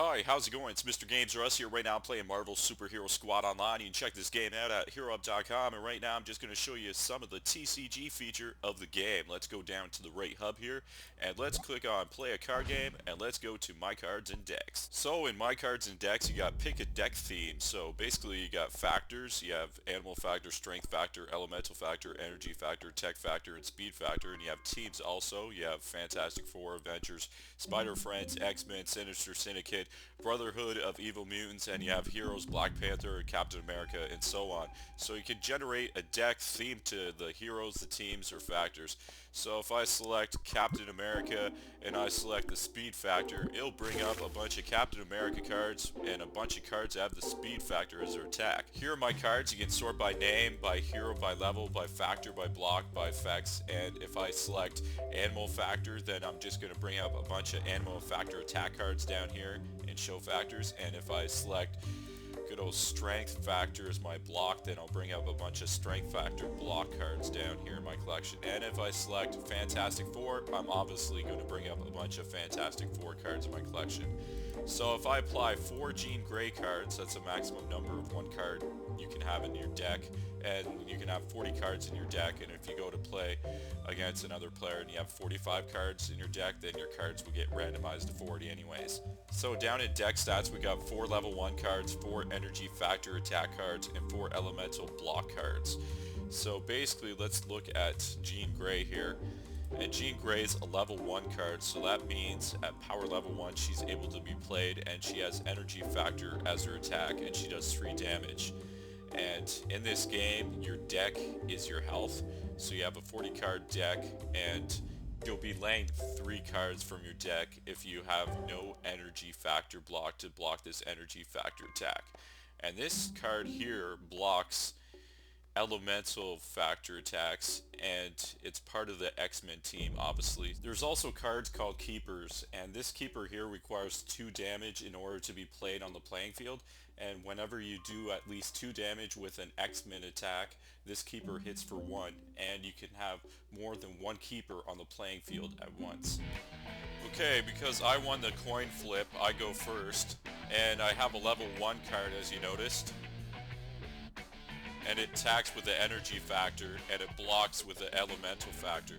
Hi, how's it going? It's MrGamesRus here. Right now I'm playing Marvel Superhero Squad Online. You can check this game out at HeroUp.com, and right now I'm just going to show you some of the TCG feature of the game. Let's go down to the right hub here, and let's click on Play a Card Game, and let's go to My Cards and Decks. So in My Cards and Decks, you got Pick a Deck Theme. So basically you got factors. You have Animal Factor, Strength Factor, Elemental Factor, Energy Factor, Tech Factor, and Speed Factor, and you have teams also. You have Fantastic Four, Avengers, Spider-Friends, X-Men, Sinister Syndicate, Brotherhood of Evil Mutants, and you have Heroes, Black Panther, Captain America, and so on. So you can generate a deck themed to the heroes, the teams, or factors. So if I select Captain America and I select the speed factor, it'll bring up a bunch of Captain America cards and a bunch of cards that have the speed factor as their attack. Here are my cards. You can sort by name, by hero, by level, by factor, by block, by effects, and if I select Animal Factor, then I'm just going to bring up a bunch of Animal Factor attack cards down here and show factors, and if I select good old Strength Factor as my block, then I'll bring up a bunch of Strength Factor block cards down here in my collection. And if I select Fantastic Four, I'm obviously going to bring up a bunch of Fantastic Four cards in my collection. So if I apply 4 Jean Grey cards, that's a maximum number of one card you can have in your deck, and you can have 40 cards in your deck, and if you go to play against another player and you have 45 cards in your deck, then your cards will get randomized to 40 anyways. So down in deck stats, we got 4 level 1 cards, 4 energy factor attack cards, and 4 elemental block cards. So basically, let's look at Jean Grey here. And Jean Grey's a level 1 card, so that means at power level 1 she's able to be played, and she has energy factor as her attack, and she does 3 damage. And in this game, your deck is your health, so you have a 40 card deck, and you'll be laying 3 cards from your deck if you have no energy factor block to block this energy factor attack. And this card here blocks elemental factor attacks, and it's part of the X-Men team, obviously. There's also cards called keepers, and this keeper here requires 2 damage in order to be played on the playing field, and whenever you do at least 2 damage with an X-Men attack, this keeper hits for 1, and you can have more than 1 keeper on the playing field at once. Okay, because I won the coin flip, I go first, and I have a level 1 card, as you noticed, and it attacks with the energy factor, and it blocks with the elemental factor.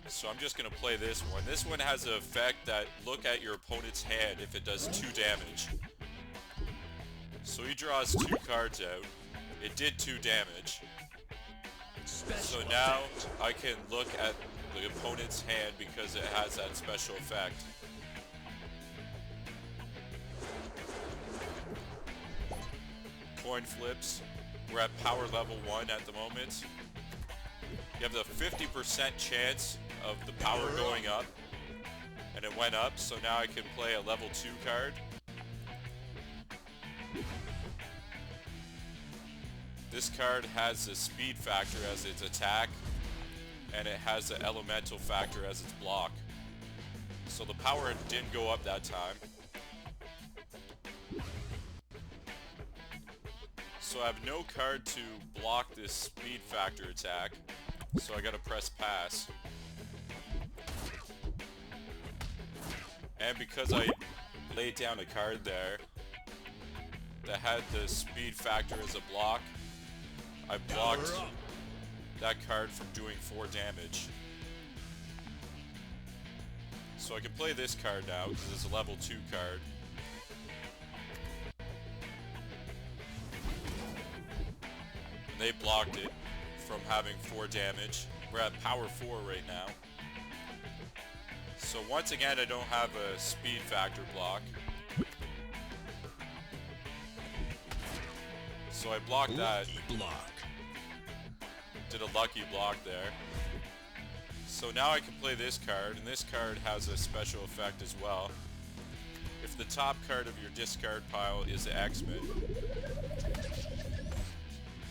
So I'm just going to play this one. This one has an effect that look at your opponent's hand if it does 2 damage. So he draws 2 cards out. It did 2 damage. So now I can look at the opponent's hand because it has that special effect. Coin flips. We're at power level 1 at the moment. You have the 50% chance of the power going up, and it went up, so now I can play a level 2 card. This card has the speed factor as its attack, and it has the elemental factor as its block. So the power didn't go up that time. So I have no card to block this speed factor attack, so I gotta press pass. And because I laid down a card there that had the speed factor as a block, I blocked that card from doing 4 damage. So I can play this card now because it's a level 2 card. They blocked it from having 4 damage. We're at power 4 right now. So once again, I don't have a speed factor block. So I blocked that. Block. Did a lucky block there. So now I can play this card, and this card has a special effect as well. If the top card of your discard pile is the X-Men.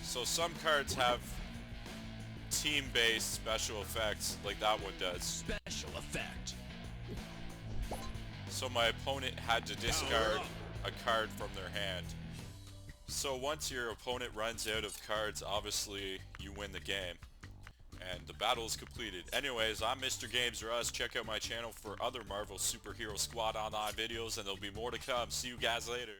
So some cards have team-based special effects, like that one does. Special effect. So my opponent had to discard a card from their hand. So once your opponent runs out of cards, obviously you win the game. And the battle is completed. Anyways, I'm MrGamesRus. Check out my channel for other Marvel Superhero Squad Online videos, and there'll be more to come. See you guys later.